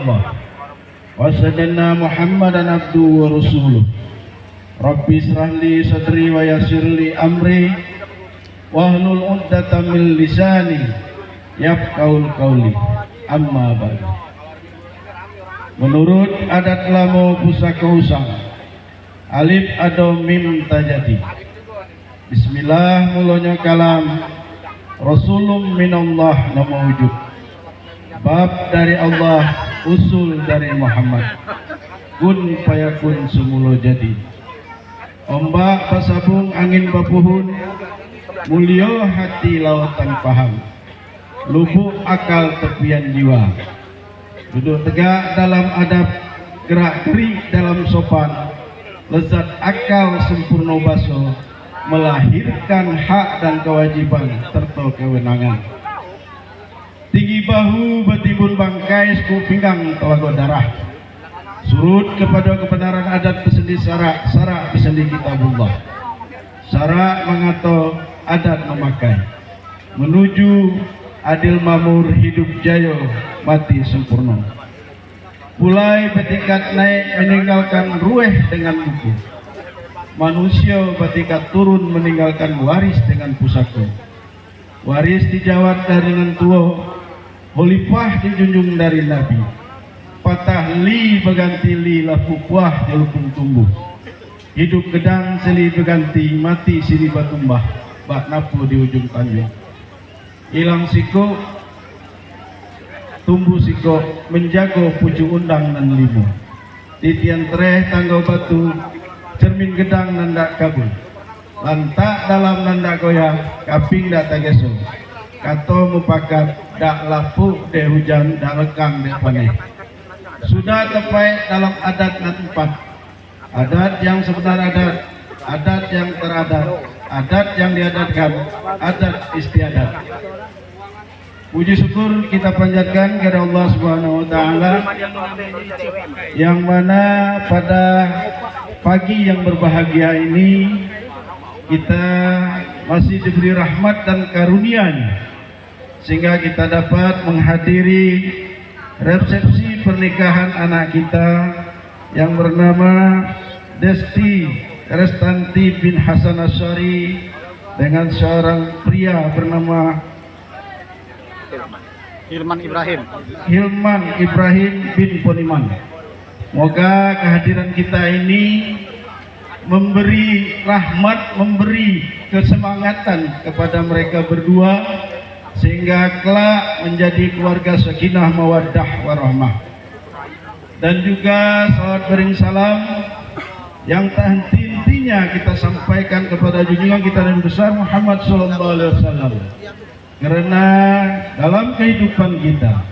Allah wa sayyidina Muhammadan abduhu wa rasuluh. Rabbi israh li sadri wa yassir li amri wahlul 'uqdatam min lisani yafqahul qawli. Amma ba'du. Menurut adat lamo pusaka usang, alif ado mim tajati. Bismillah mulanya kalam Rasulum minallah nama wujud. Bab dari Allah, usul dari Muhammad. Kun payakun semula jadi. Ombak pasabung angin bapuhun, mulio hati lautan paham, lubuk akal tepian jiwa. Duduk tegak dalam adab, gerak gerik dalam sopan, lezat akal sempurna baso, melahirkan hak dan kewajiban serta kewenangan. Tinggi bahu betibun bangkai suku pinggang telaga darah. Surut kepada kebenaran adat besendi syarak besendi kitabullah. Syarak mengato adat memakai. Menuju adil makmur hidup jaya mati sempurna. Mulai bertingkat naik meninggalkan rueh dengan buku. Manusia bertingkat turun meninggalkan waris dengan pusaka. Waris dijawab dari nentua, khalifah dijunjung dari Nabi. Patah li berganti li lapu kuah jelupung tumbuh. Hidup gedang seli berganti mati sili batumbah. Bak napu di ujung tanjung. Hilang siko tumbuh siko menjago pucuk undang dan limu. Titian tereh tangga batu cermin gedang nandak kabul. Lantak dalam nandak goyang kaping dak tageso. Kato mupakat dak lapuk de hujan dak lekang de paneh. Sudah tepai dalam adat dan tempat. Adat yang sebenar adat yang teradat, adat yang diadatkan, adat istiadat. Puji syukur kita panjatkan kepada Allah Subhanahu wa taala yang mana pada pagi yang berbahagia ini kita masih diberi rahmat dan karunia-Nya sehingga kita dapat menghadiri resepsi pernikahan anak kita yang bernama Desti Restanti bin Hasan Asyari dengan seorang pria bernama Hilman Ibrahim bin Poniman. Semoga kehadiran kita ini memberi rahmat, memberi kesemangatan kepada mereka berdua sehingga kelak menjadi keluarga sakinah mawaddah warahmah. Dan juga salawat bering salam yang tak henti-hentinya kita sampaikan kepada junjungan kita Nabi besar Muhammad sallallahu alaihi wasallam. Karena dalam kehidupan kita,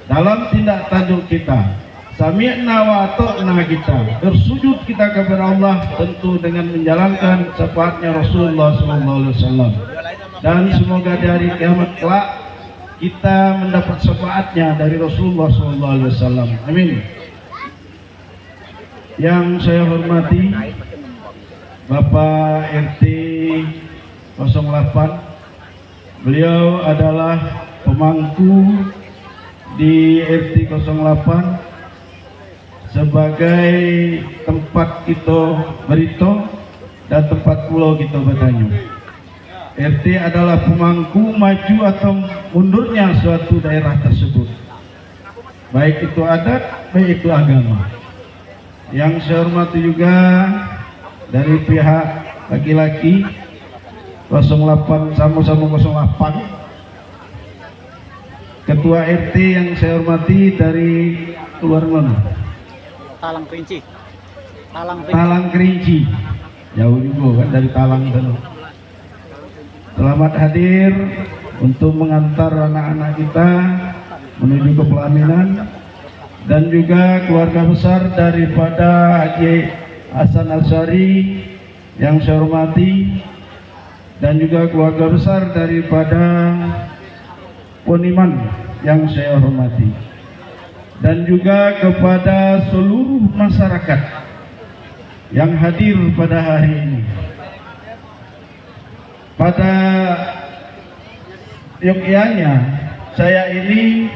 dalam tindak tanduk kita, sami'na wa ata'na kita, bersujud kita kepada Allah tentu dengan menjalankan syafaatnya Rasulullah sallallahu alaihi wasallam. Dan semoga dari kiamat kelak kita mendapat syafaatnya dari Rasulullah SAW. Amin. Yang saya hormati Bapak RT 08. Beliau adalah pemangku di RT 08 sebagai tempat kita berito dan tempat pulau kita bertanya. RT adalah pemangku maju atau mundurnya suatu daerah tersebut, baik itu adat, baik itu agama. Yang saya hormati juga dari pihak laki-laki 08 sama-sama 08, Ketua RT yang saya hormati dari luar mana? Talang Kerinci, jauh juga kan dari Talang sana. Selamat hadir untuk mengantar anak-anak kita menuju ke pelaminan, dan juga keluarga besar daripada Haji Hasan Asyari yang saya hormati, dan juga keluarga besar daripada Poniman yang saya hormati, dan juga kepada seluruh masyarakat yang hadir pada hari ini. Pada yogyanya saya ini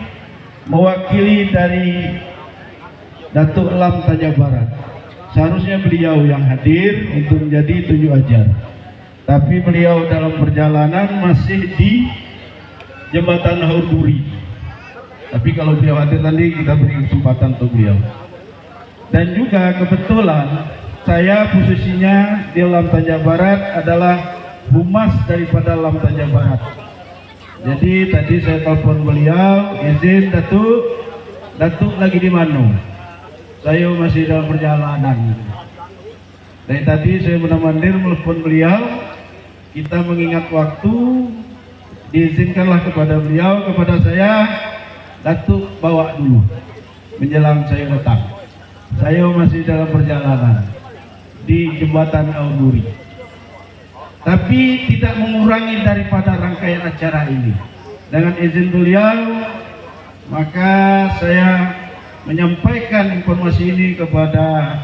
mewakili dari Datuk Lam Tanja Barat. Seharusnya beliau yang hadir untuk menjadi tunjuk ajar, tapi beliau dalam perjalanan masih di Jembatan Hauduri. Tapi kalau beliau hadir tadi, kita beri kesempatan untuk beliau. Dan juga kebetulan saya posisinya di Lam Tanja Barat adalah humas daripada Lam Tanja Barat. Jadi tadi saya telepon beliau, izin Datuk lagi di mana? Saya masih dalam perjalanan. Dari tadi saya benar-benar menelepon beliau, kita mengingat waktu, diizinkanlah kepada beliau, kepada saya, Datuk bawa dulu menjelang saya datang. Saya masih dalam perjalanan di Jembatan Hauduri, tapi tidak mengurangi daripada rangkaian acara ini. Dengan izin beliau, maka saya menyampaikan informasi ini kepada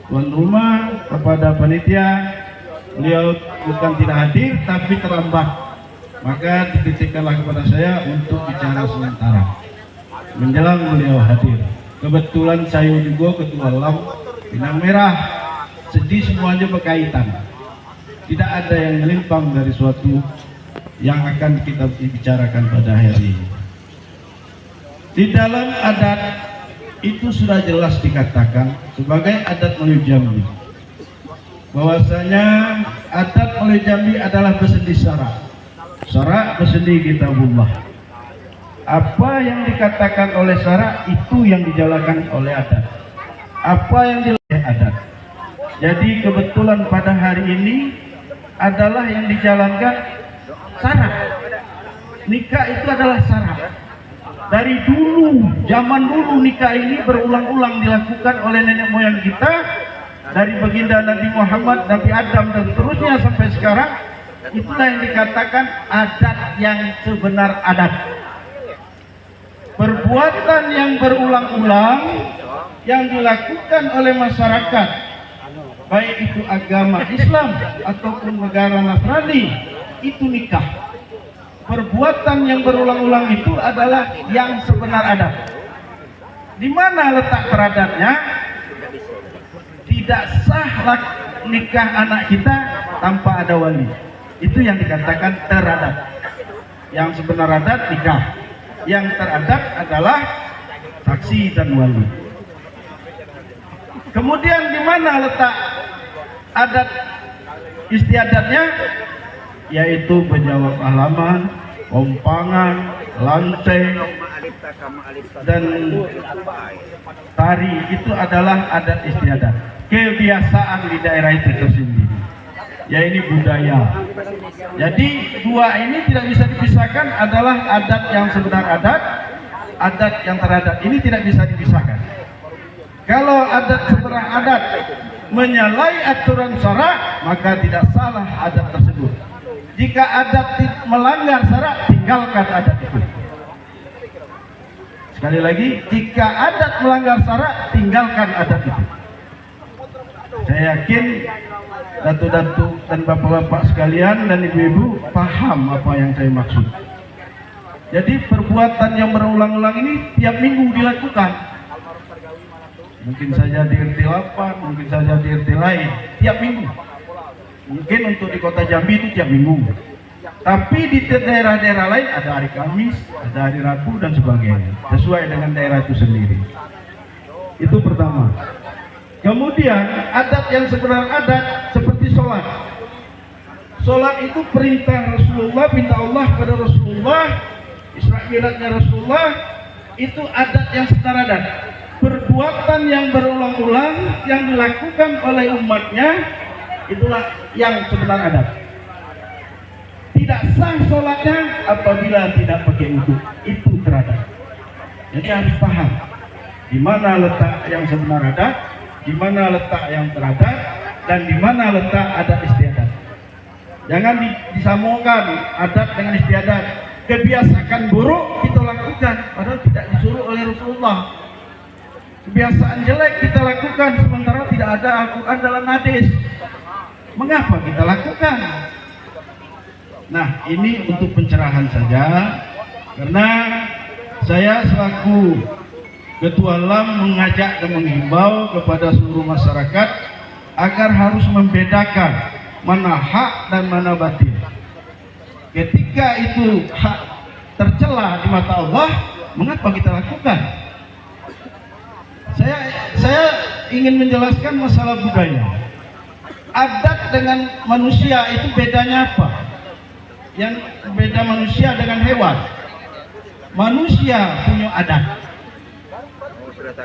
tuan rumah, kepada panitia. Beliau bukan tidak hadir tapi terlambat, maka dititipkanlah kepada saya untuk bicara sementara menjelang beliau hadir. Kebetulan saya juga ketua Lam Pinang Merah, jadi semuanya berkaitan, tidak ada yang melimpang dari suatu yang akan kita bicarakan pada hari ini. Di dalam adat itu sudah jelas dikatakan sebagai adat Melayu Jambi, bahwasanya adat Melayu Jambi adalah bersendi syarak bersendi kitabullah. Apa yang dikatakan oleh syarak itu yang dijalankan oleh adat, apa yang dilakukan adat. Jadi kebetulan pada hari ini adalah yang dijalankan syarak. Nikah itu adalah syarak. Dari dulu, zaman dulu nikah ini berulang-ulang dilakukan oleh nenek moyang kita, dari baginda Nabi Muhammad, Nabi Adam dan seterusnya sampai sekarang. Itulah yang dikatakan adat yang sebenar adat. Perbuatan yang berulang-ulang yang dilakukan oleh masyarakat, baik itu agama Islam ataupun negara Nasrani, itu nikah. Perbuatan yang berulang-ulang itu adalah yang sebenar adat. Di mana letak teradatnya? Tidak sah nikah anak kita tanpa ada wali. Itu yang dikatakan teradat. Yang sebenar adat nikah. Yang teradat adalah saksi dan wali. Kemudian di mana letak adat istiadatnya? Yaitu menjawab halaman, ompangan, lanteng, dan tari. Itu adalah adat istiadat, kebiasaan di daerah itu tersendiri, ya ini budaya. Jadi dua ini tidak bisa dipisahkan, adalah adat yang sebenar adat yang teradat. Ini tidak bisa dipisahkan. Kalau adat sebenar adat menyalahi aturan syarak, maka tidak salah adat tersebut. Jika adat melanggar syarak, tinggalkan adat itu. Sekali lagi, jika adat melanggar syarak, tinggalkan adat itu. Saya yakin datuk-datuk dan bapak-bapak sekalian dan ibu-ibu paham apa yang saya maksud. Jadi perbuatan yang berulang-ulang ini tiap minggu dilakukan. Mungkin saja di RT 8, mungkin saja di RT lain, tiap minggu. Mungkin untuk di kota Jambi itu tiap minggu, tapi di daerah-daerah lain ada hari Kamis, ada hari Rabu dan sebagainya, sesuai dengan daerah itu sendiri. Itu pertama. Kemudian adat yang sebenarnya adat seperti sholat. Sholat itu perintah Rasulullah, perintah Allah pada Rasulullah, Isra Mi'rajnya Rasulullah, itu adat yang sebenar adat. Perbuatan yang berulang-ulang yang dilakukan oleh umatnya, itulah yang sebenar adat. Tidak sah sholatnya apabila tidak pakai wudu, itu teradat. Jadi harus paham di mana letak yang sebenar adat, di mana letak yang teradat, dan di mana letak adat istiadat. Jangan disamakan adat dengan istiadat. Kebiasaan buruk kita lakukan padahal tidak disuruh oleh Rasulullah. Kebiasaan jelek kita lakukan sementara tidak ada Al-Quran dalam hadis. Mengapa kita lakukan? Nah, ini untuk pencerahan saja, karena saya selaku Ketua LAM mengajak dan menghimbau kepada seluruh masyarakat agar harus membedakan mana hak dan mana batil. Ketika itu hak tercela di mata Allah, mengapa kita lakukan? Saya ingin menjelaskan masalah budaya. Adat dengan manusia itu bedanya apa? Yang beda manusia dengan hewan. Manusia punya adat,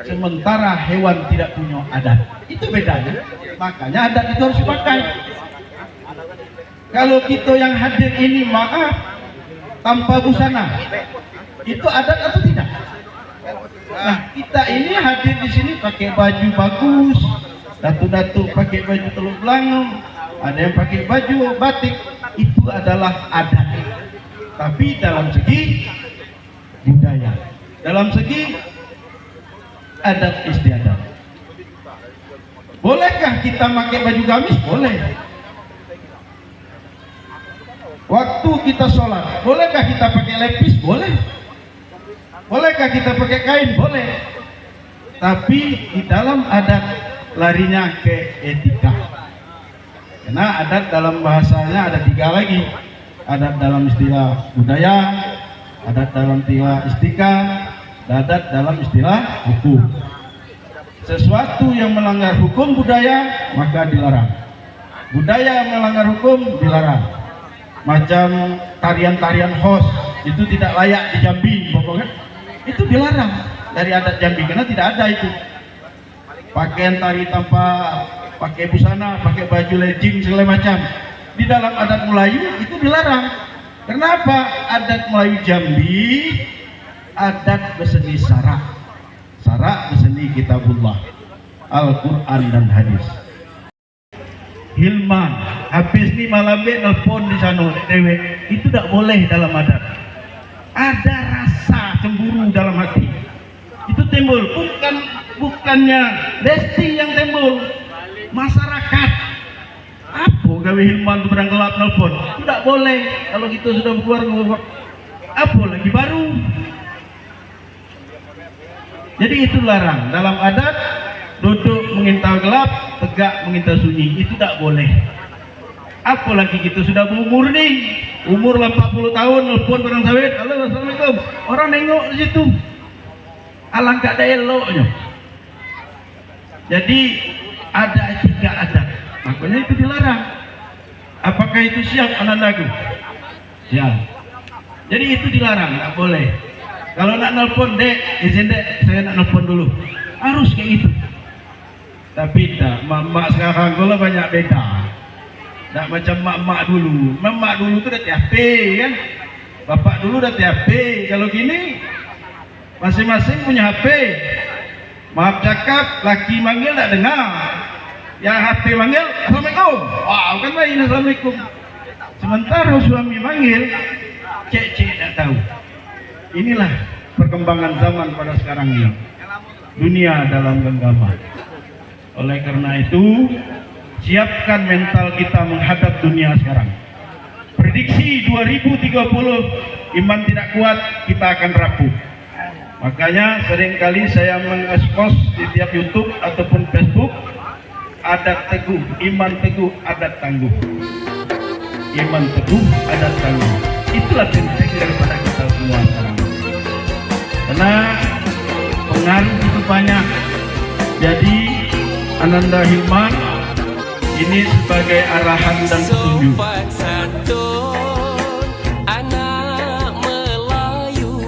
sementara hewan tidak punya adat. Itu bedanya. Makanya adat itu harus dipakai. Kalau kita yang hadir ini maaf tanpa busana, itu adat atau tidak? Nah, kita ini hadir di sini pakai baju bagus, datu-datu pakai baju teluk belangong, ada yang pakai baju batik, itu adalah adat. Tapi dalam segi budaya, dalam segi adat istiadat, bolehkah kita pakai baju gamis? Boleh. Waktu kita sholat, bolehkah kita pakai lepis? Boleh. Bolehkah kita pakai kain? Boleh. Tapi di dalam adat larinya ke etika. Karena adat dalam bahasanya ada 3 lagi. Adat dalam istilah budaya, adat dalam istilah istika, adat dalam istilah hukum. Sesuatu yang melanggar hukum budaya maka dilarang. Budaya yang melanggar hukum dilarang. Macam tarian-tarian khos itu tidak layak di Jambi, pokoknya itu dilarang dari adat Jambi karena tidak ada itu. Pakaian tari tanpa pakai busana, pakai baju legging segala macam di dalam adat Melayu itu dilarang. Kenapa? Adat Melayu Jambi adat berseni sarak, sarak berseni kitabullah, Al-Quran dan hadis. Hilman habis ni malam nelpon di sana dewe, itu tak boleh dalam adat. Ada rasa cemburu dalam hati, itu timbul bukannya Desti yang timbul, masyarakat. Apa gawe Hilman tu berang gelap nelpon? Tidak boleh kalau kita sudah keluar. Apa lagi baru? Jadi itu larang dalam adat. Duduk mengintai gelap, tegak mengintai sunyi, itu tak boleh. Apalagi kita sudah berumur nih, umur 40 tahun, nelfon orang sawit, halo assalamualaikum, orang nengok di situ, alangkah ada eloknya. Jadi ada etika adat, makanya itu dilarang. Apakah itu siap anandaku? Siap. Jadi itu dilarang, tak boleh. Kalau nak nelfon, dek, izin dek, saya nak nelfon dulu, harus kayak gitu. Tapi tak, mak sekarang kalau banyak beda. Tak macam mak dulu. Mak dulu tu dah THP kan. Bapak dulu dah THP. Kalau gini masing-masing punya HP. Maaf cakap, laki manggil tak dengar. Yang HP manggil, assalamualaikum. Wah, bukan main assalamualaikum. Sementara suami manggil, cek tak tahu. Inilah perkembangan zaman pada sekarang ini. Dunia dalam genggaman. Oleh karena itu, siapkan mental kita menghadap dunia sekarang. Prediksi 2030, iman tidak kuat, kita akan rapuh. Makanya seringkali saya mengekspos di tiap YouTube ataupun Facebook, adat teguh, iman teguh, adat tangguh. Iman teguh, adat tangguh. Itulah prinsip daripada kita semua sekarang. Karena pengaruh itu banyak. Jadi Ananda Hilman ini sebagai arahan dan petunjuk. Anak Melayu,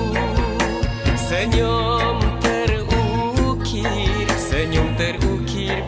senyum terukir